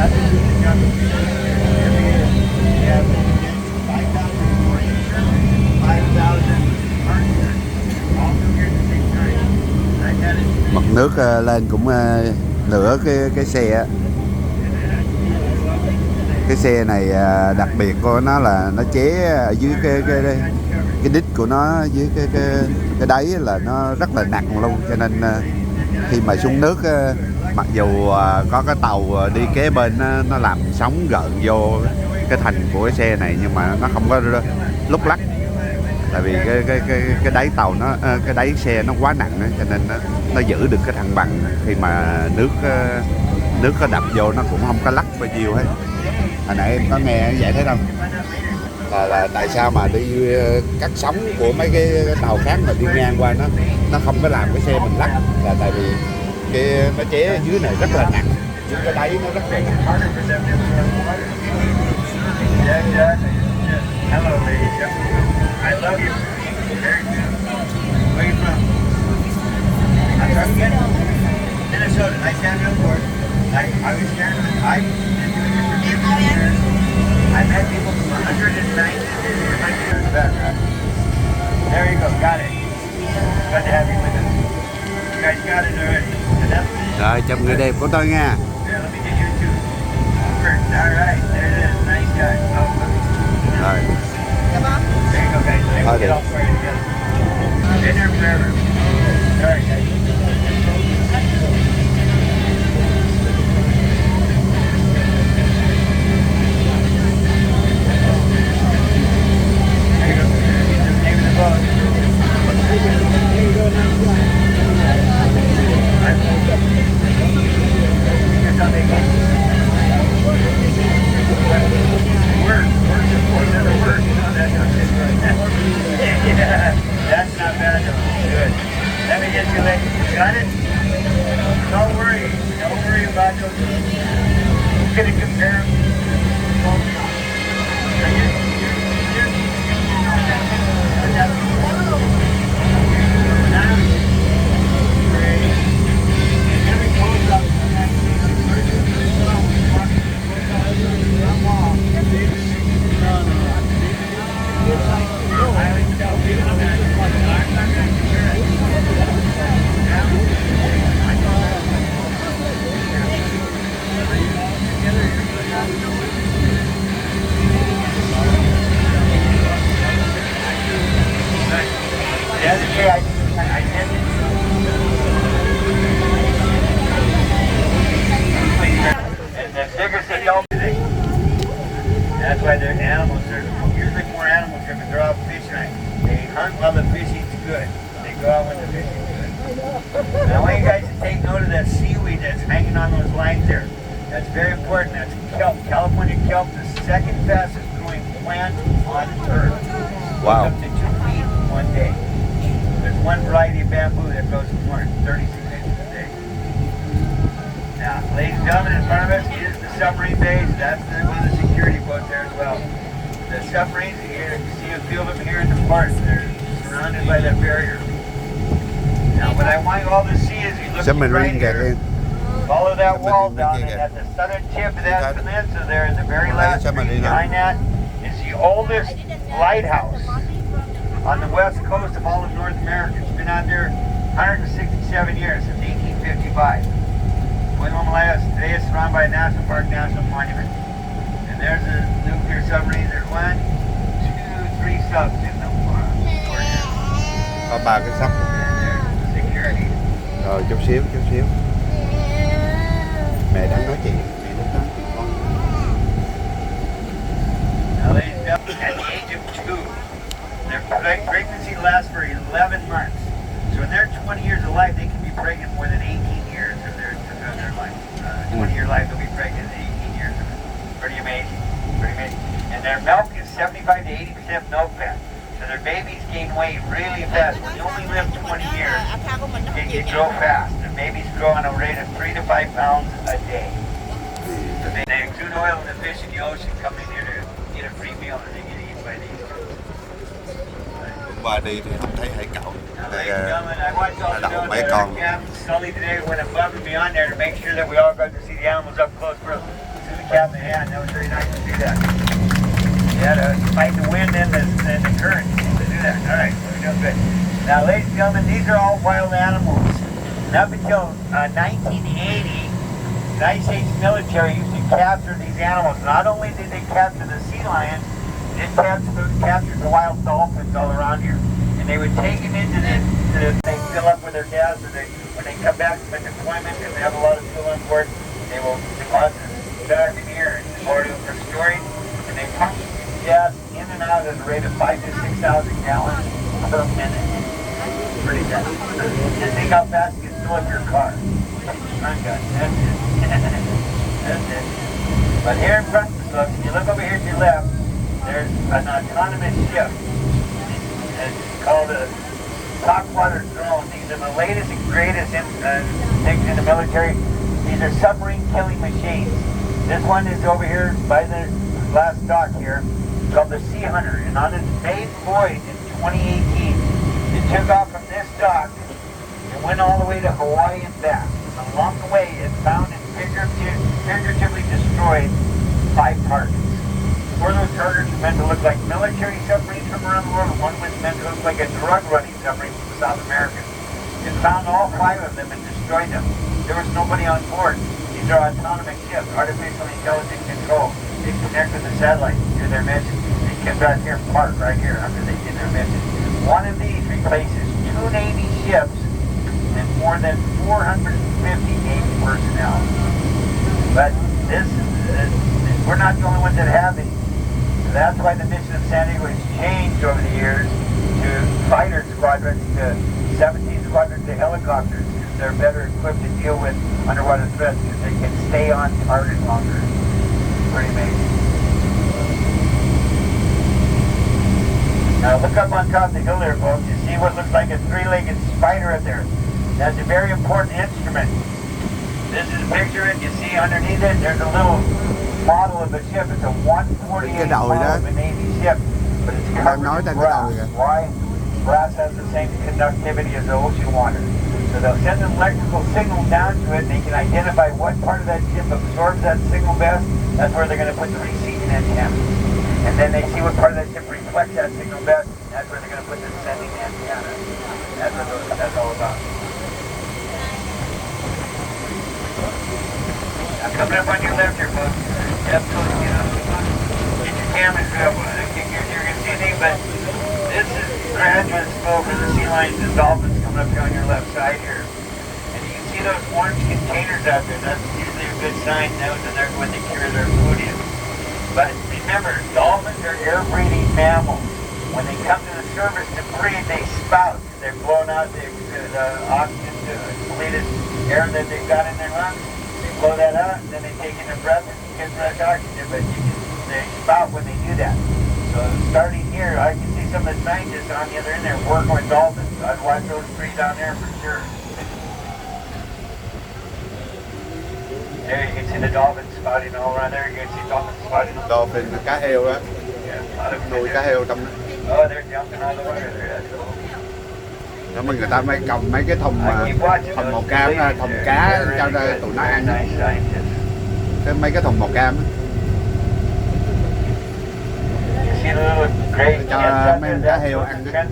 Mặt nước lên cũng nửa cái xe á. Cái xe này đặc biệt của nó là nó chế ở dưới cái đít của nó, dưới cái đáy là nó rất là nặng luôn, cho nên khi mà xuống nước mặc dù có cái tàu đi kế bên nó làm sóng gợn vô cái thành của cái xe này, nhưng mà nó không có lúc lắc, tại vì cái đáy tàu nó cái đáy xe nó quá nặng đó, cho nên nó giữ được cái thăng bằng khi mà nước có đập vô nó cũng không có lắc bao nhiêu hết. Hồi nãy em có nghe vậy thấy không, là tại sao mà đi cắt sóng của mấy cái tàu khác mà đi ngang qua nó không có làm cái xe mình lắc, là tại vì cái nó chế ở dưới này rất là nặng, dưới cái đáy nó rất là nặng. Hello, ladies. I love you. Where are you from? I'm from Minnesota. Nice to have you on board. I was here. I've been doing this for 15 years. I've met people from 190 different backgrounds. There you go. Got it. Good to have you with us. You guys got it already. Rồi, chăm người đẹp của tôi nha. Here, let me get you too. All right. There it is. Nice guy. Rồi. There you go, guys. I will get all for you together. Been there forever. All right, guys. There you go. Here's the name of the boat. Here's how they go. Yeah, that's not bad though. Good. Let me get you later. Got it? Don't worry about those. I'm gonna compare them. That's why they're animals. They're usually more animal driven. They're out fishing. They hunt while the fishing's good. They go out when the fishing's good. And I want you guys to take note of that seaweed that's hanging on those lines there. That's very important. That's kelp. California kelp, the second fastest growing plant on Earth. Wow. Up to 2 feet one day. There's one variety of bamboo that grows more than 36 inches a day. Now, ladies and gentlemen, in front of us is the submarine base. That's one of the security boats there as well. The submarines, you see a few of them here in the port. They're surrounded by that barrier. Now, what I want you all to see is you look right here. Follow that wall down, and at the southern tip of that peninsula there, in the very last tree behind that, is the oldest lighthouse on the west coast of all of North America. It's been out there 167 years, since 1855. Lighthouse today is surrounded by a National Park National Monument. And there's the nuclear submarines. There's 1, 2, 3 subs in the port here. Có 3 cái sắp. And there's security. Rồi chút xíu. Mẹ đang nói chuyện. Mẹ đang nói chuyện con. Now, ladies and gentlemen, at the age of 2, their pregnancy lasts for 11 months. So in their 20 years of life, they can be pregnant more than 18 years of their life. 20-year life, they'll be pregnant 18 years of it. Pretty amazing. And their milk is 75 to 80% milk fat. So their babies gain weight really fast. When you only live 20 years, they grow fast. Their babies grow on a rate of 3 to 5 pounds a day. So they exude oil in the fish in the ocean, come in here to get a free meal and they get eaten by these two. Qua đi thì không thấy hải cẩu. Ladies and gentlemen, I want you all to know that our Captain Sully today went above and beyond there to make sure that we all got to see the animals up close. As soon tap the hand. That was very nice to do that. You had to fight the wind and the current to do that. All right, we're doing good. Now, ladies and gentlemen, these are all wild animals. And up until 1980, the United States military used to capture these animals. Not only did they capture the sea lions, they captured the wild dolphins all around here. And they would take them into they fill up with their gas, and when they come back from deployment, and they have a lot of fuel on board, they will deposit it back in here and board them for storage. And they pump gas in and out at a rate of 5,000 to 6,000 gallons per minute. Pretty fast. Just think how fast you can fill up your car. That's it. That's it. But here in front of us, if you look over here to your left, there's an autonomous ship. It's called a topwater drone. These are the latest and greatest things in the military. These are submarine killing machines. This one is over here by the last dock here, called the Sea Hunter. And on its maiden voyage in 2018, it took off from this dock and went all the way to Hawaii and back. And along the way, it found and figuratively destroyed 5 targets. 4 of those targets were meant to look like military submarines from around the world. One was meant to look like a drug-running submarine from South America. It found all 5 of them and destroyed them. There was nobody on board. These are autonomous ships, artificial intelligence control. They connect with the satellite to do their mission. They come back here and park right here after they did their mission. One of these replaces 2 Navy ships and more than 450 Navy personnel. But we're not the only ones that have these. So that's why the mission of San Diego has changed over the years to fighter squadrons, to 17 squadrons to helicopters. They're better equipped to deal with underwater threats because they can stay on target longer. Pretty amazing. Now look up on top of the hill there, folks. You see what looks like a 3-legged spider up there. That's a very important instrument. This is a picture of it. You see underneath it, there's a little model of a ship. It's a 148 model of a Navy ship, but it's covered in brass. Why? Brass has the same conductivity as the ocean water. So they'll send an electrical signal down to it, and they can identify what part of that ship absorbs that signal best. That's where they're going to put the receiving antenna. And then they see what part of that ship reflects that signal best. That's where they're going to put the sending antenna. That's all about. Now coming up on your left here, folks. Absolutely, get your cameras up. You're going to see anything, but this is graduate smoke of the sea lions and dolphins coming up here on your left side here. And you can see those orange containers out there. That's usually a good sign. Those are there when they carry their food in. But remember, dolphins are air-breathing mammals. When they come to the surface to breathe, they spout. They're blown out the oxygen, depleted air that they've got in their lungs. They blow that out, and then they take in their breath and get fresh oxygen. But they spout when they do that. So starting here, I can see some of the scientists on the other end there working with dolphins. I'd watch those 3 down there for sure. There you can see the dolphins spouting all around there. You can see dolphins spouting. Dolphin, cá heo á. Nuôi cá heo trong đó. Oh, they're jumping out of the water there. That's cool. Đó mà người ta mới cầm mấy cái thùng màu cam, thùng cá cho tụi nó ăn. Mấy cái thùng màu cam á. Cho mấy cá heo ăn á.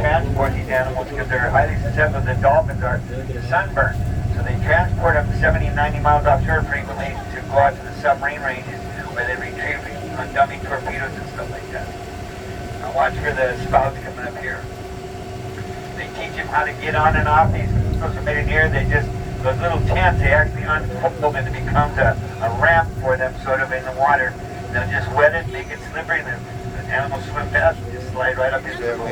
Transport these animals because they're highly susceptible. The dolphins are sunburned. So they transport them 70 and 90 miles offshore frequently to go out to the submarine ranges where they retrieve on dummy torpedoes and stuff like that. Now watch for the spouts coming up here. They teach them how to get on and off these supposed to in here. They just, those little tents, they actually unfold and it becomes a ramp for them sort of in the water. They'll just wet it, make it slippery, and the animals swim fast and just slide right up into the pool.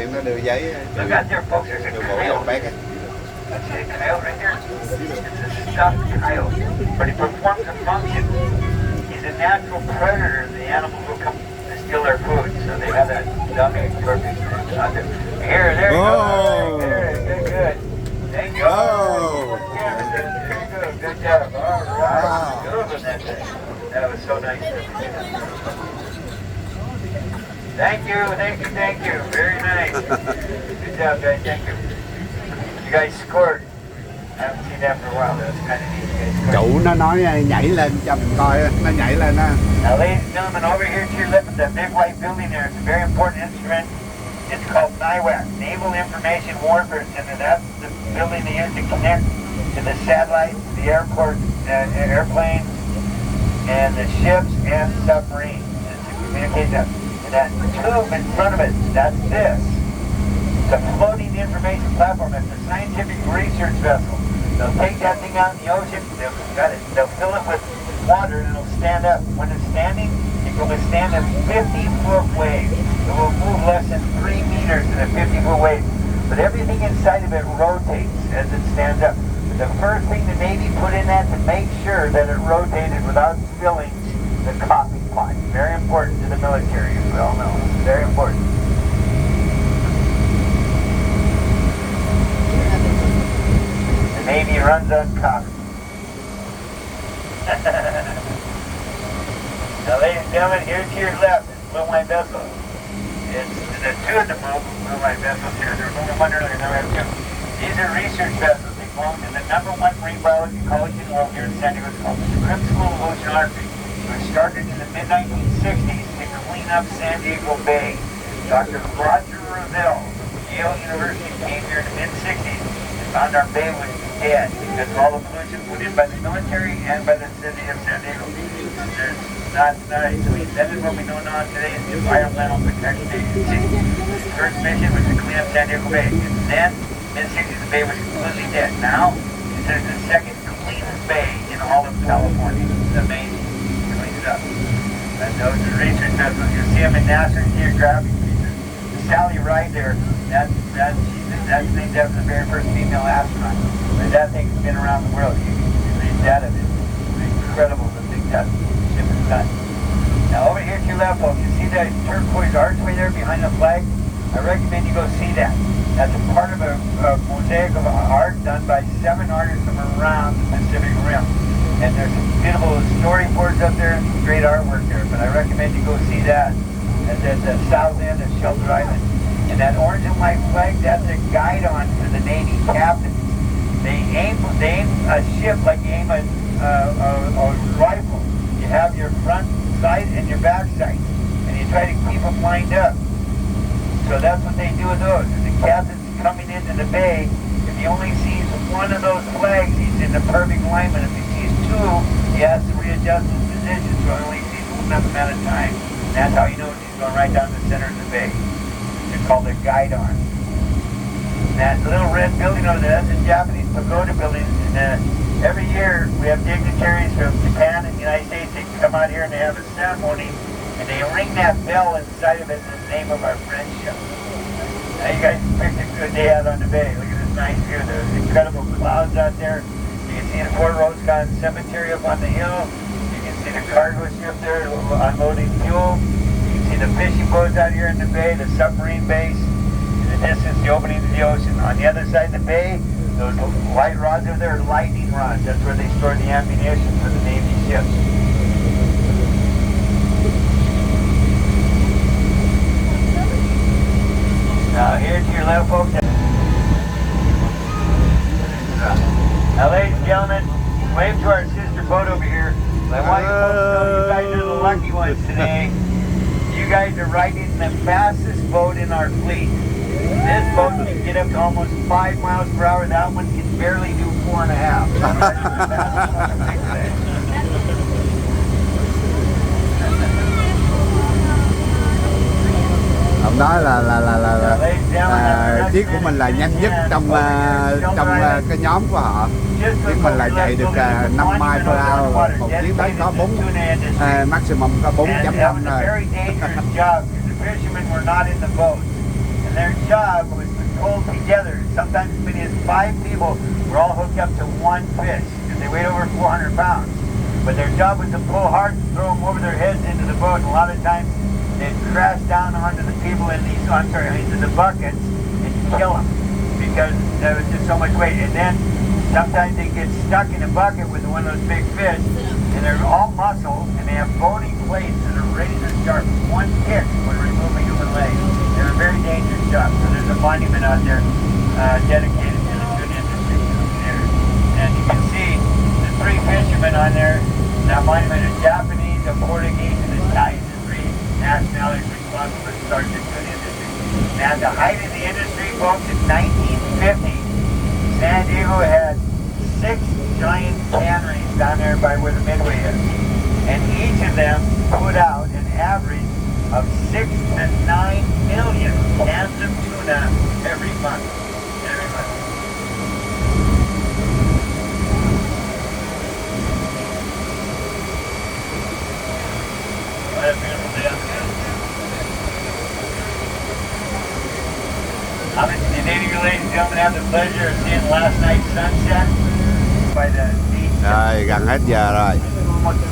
Look out there, folks, there's a coyote. That's a coyote right there. It's a stuffed coyote. But he performs a function. He's a natural predator. The animals will come and steal their food. So they have that dummy torpedo out there. Here, there you go. There, good. Thank you. Oh. Good job. All right. Good with that thing. That was so nice. Thank you. Very nice. Good job, guys. Thank you. You guys scored. haven't seen that for a while. That's kind of neat, guys. Chủ nó nói nhảy lên cho mình coi, nó nhảy lên á. Now, ladies and gentlemen, over here to your left, that big white building there, it's a very important instrument. It's called NIWAC, Naval Information Warfare Center. That's the building they use to connect to the satellites, the airport, airplanes, and the ships and submarines to communicate them. And that tube in front of it, that's this. It's a floating information platform. It's a scientific research vessel. They'll take that thing out in the ocean, they'll fill it with water and it'll stand up. When it's standing, it can withstand a 50-foot wave. It will move less than 3 meters in a 50-foot wave. But everything inside of it rotates as it stands up. The first thing the Navy put in that to make sure that it rotated without spilling the coffee pot. Very important to the military, as we all know. Very important. The Navy runs on coffee. Now, ladies and gentlemen, here to your left is Blue White Vessel. There's two of the Blue White Vessels here. There's only one earlier, now we have two. These are research vessels. They belong to the #1 marine biology college in the world here in San Diego. It's called the Scripps School of Oceanography. It was started in the mid-1960s to clean up San Diego Bay. Dr. Roger Revelle from Yale University came here in the mid-60s and found our bay was dead because of all the pollution put in by the military and by the city of San Diego. So he invented what we know now today as the Environmental Protection Agency. His first mission was to clean up San Diego Bay. And then, mid-60s, the bay was completely dead. Now, considered the second cleanest bay in all of California. It's amazing. Clean it up. And those are research vessels. You'll see them in National Geographic pieces. Sally Ride there, that's named after the very first female astronaut. But that thing's been around the world. You can read that of it. It's incredible the thing that ship has done. Now over here to your left, folks, you see that turquoise archway there behind the flag? I recommend you go see that. That's a part of a mosaic of art done by 7 artists from around the Pacific Rim. And there's some beautiful storyboards up there and some great artwork there. But I recommend you go see that. That's at the south end of Shelter Island. And that orange and white flag, that's a guide on for the Navy captains. They aim a ship like you aim a rifle. You have your front sight and your back sight. And you try to keep them lined up. So that's what they do with those. If the captain's coming into the bay, if he only sees one of those flags, he's in the perfect alignment. If he sees 2, he has to readjust his position, so he only sees one of them at a time. And that's how you know he's going right down the center of the bay. It's called a guide arm. That little red building over there, that's a Japanese pagoda building. And every year we have dignitaries from Japan and the United States. They come out here and they have a ceremony. And they ring that bell inside of it in the name of our friendship. Now you guys picked a good day out on the bay. Look at this nice view. There's incredible clouds out there. You can see the Fort Rosecon Cemetery up on the hill. You can see the cargo ship there unloading fuel. You can see the fishing boats out here in the bay, the submarine base. In the distance, the opening to the ocean. On the other side of the bay, those white rods over there are lightning rods. That's where they store the ammunition for the Navy ships. Now here to your left, folks. Now, ladies and gentlemen, wave to our sister boat over here. I want you folks to know you guys are the lucky ones today. You guys are riding the fastest boat in our fleet. This boat can get up to almost 5 miles per hour. That one can barely do 4.5. Ông nói là chiếc của mình là nhanh nhất trong cái nhóm của họ. Chiếc mình là chạy được 5 miles per hour, một chiếc đấy có 4 maximum có 4.5 rồi. Their job was to pull together. Sometimes as many as 5 people were all hooked up to one fish, and they weighed over 400 pounds. But their job was to pull hard and throw them over their heads into the boat. And a lot of times they'd crash down onto the people in these, into the buckets and kill them because there was just so much weight. And then sometimes they get stuck in a bucket with one of those big fish, and they're all muscle, and they have bony plates that are razor sharp. One kick would remove a human leg. They're a very dangerous job. So there's a monument out there dedicated to the good industry there. as you can see, the three fishermen on there, that monument is Japanese, a Portuguese, and a Thai. The three nationalities responsible for starting the food industry. Now, the height of the industry, folks, in 1950, San Diego had 6 giant canneries down there by where the Midway is. And each of them put out an average of 6 to 9 million cans of tuna every month. Every month. What a beautiful day out there. Did any of you ladies and gentlemen have the pleasure of seeing last night's sunset by the beach? Rồi gần hết giờ rồi,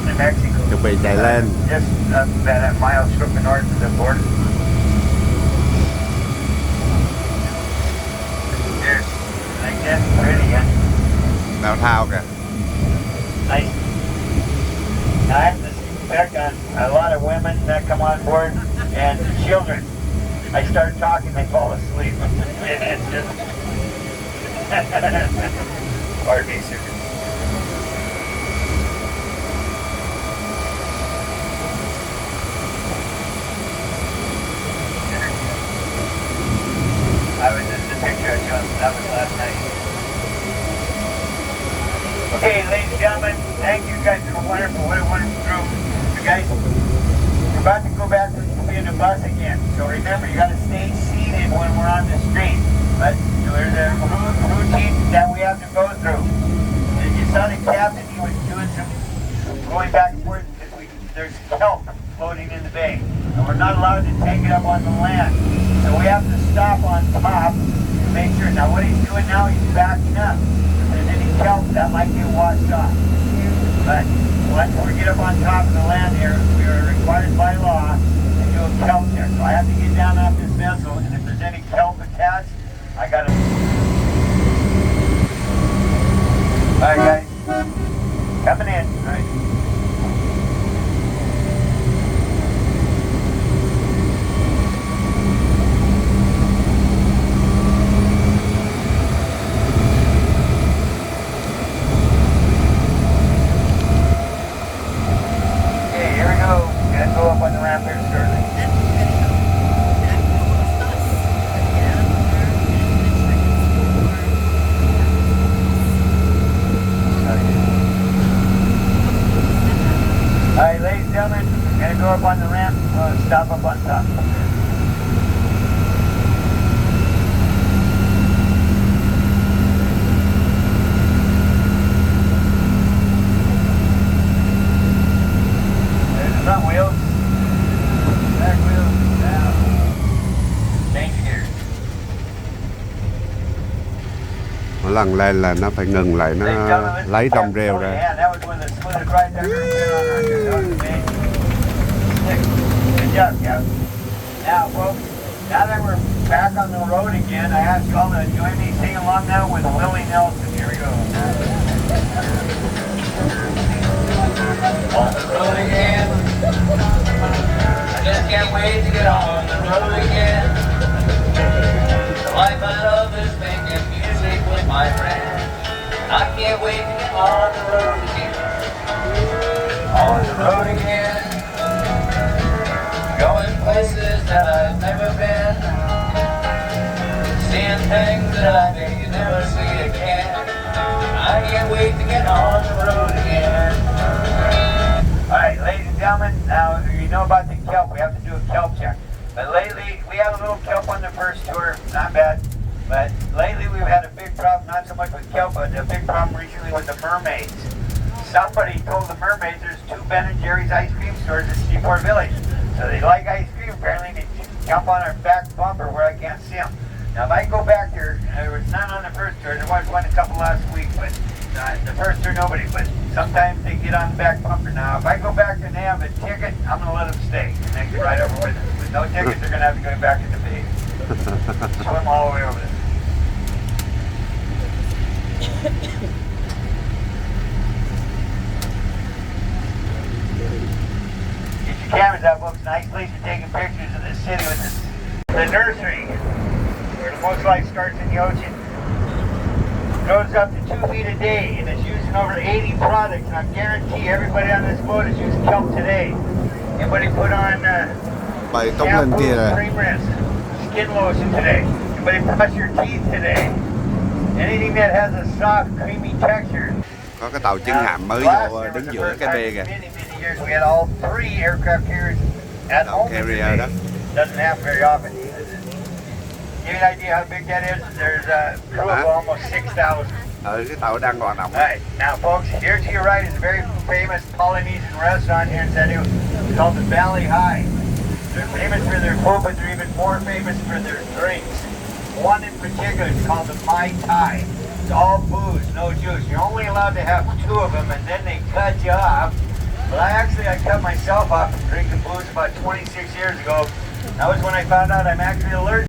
In Mexico. chuẩn bị chạy lên. Just about a mile from the north of the border. There's like that, pretty, huh? Tao thao kìa. Nice. Now, I have to back on a lot of women that come on board and children. I start talking, they fall asleep. It's just... Pardon me, sir. I was just the picture I showed, that was last night. Okay, ladies and gentlemen, thank you guys for what a wonderful group. You guys, we're about to go back to be in the bus again. So remember, you got to stay seated when we're on the street. But there's a routine that we have to go through. And you saw the captain, he was doing some going back and forth because there's kelp floating in the bay. And we're not allowed to take it up on the land. So we have to stop on top to make sure. Now what he's doing now, he's backing up. If there's any kelp, that might get washed off. But once we get up on top of the land here, we are required by law to do a kelp check. So I have to get down off this vessel, and if there's any kelp attached, I gotta... Alright guys, coming in, alright. Alright, ladies and gentlemen, I'm going to go up on the ramp, stop up on top. There's the front wheels, back wheels, down, change gears. Mỗi lần lên là nó phải ngừng lại, nó lấy trong rêu ra. Yeah, that was when the smoothest ride I've ever been on right there. That was amazing. Good job, Kev. Now, folks, now that we're back on the road again, I ask you all to join me, sing along now with Willie Nelson. Here we go. On the road again. I just can't wait to get on the road again. The life I love is making music with my friends. I can't wait to get on the road again. On the road again. Going places that I've never been. Seeing things that I may never see again. I can't wait to get on the road again. Alright, ladies and gentlemen, now you know about the kelp. We have to do a kelp check. But lately, we had a little kelp on the first tour. Not bad. But lately we've had a big problem, not so much with kelp, but a big problem recently with the mermaids. Somebody told the mermaids there's 2 Ben & Jerry's ice cream stores in Seaport Village. So they like ice cream, apparently they jump on our back bumper where I can't see them. Now if I go back there, there was none on the first tour, there was one a couple last week, but the first tour nobody, but sometimes they get on the back bumper. Now if I go back there and they have a ticket, I'm going to let them stay and they can ride over with them. With no tickets, they're going to have to go back in the bay. Swim all the way over there. Get your cameras out, folks. Nice place for taking pictures of the city with this. The nursery, where the most life starts in the ocean. Throws up to 2 feet a day, and it's using over 80 products. And I guarantee everybody on this boat is using kelp today. Anybody put on Bày tống lên shampoo, kia rồi. cream rinse, skin lotion today? Anybody brush your teeth today? Anything that has a soft, creamy texture. Có cái tàu chân hạm mới Last vô year was đứng the giữa first cái time bê in kìa. many, many years we had all 3 aircraft carriers at Tàu home carrier đó. today. Doesn't happen very often. Give you an idea how big that is? There's a crew of almost 6,000. Cái tàu đang hoạt động. Alright, now folks, here to your right is a very famous Polynesian restaurant here in San Diego. It's called the Valley High. They're famous for their food, but they're even more famous for their drinks. One in particular is called the Mai Tai. It's all booze, no juice. You're only allowed to have 2 of them, and then they cut you off. But I cut myself off from drinking booze about 26 years ago. That was when I found out I'm actually allergic.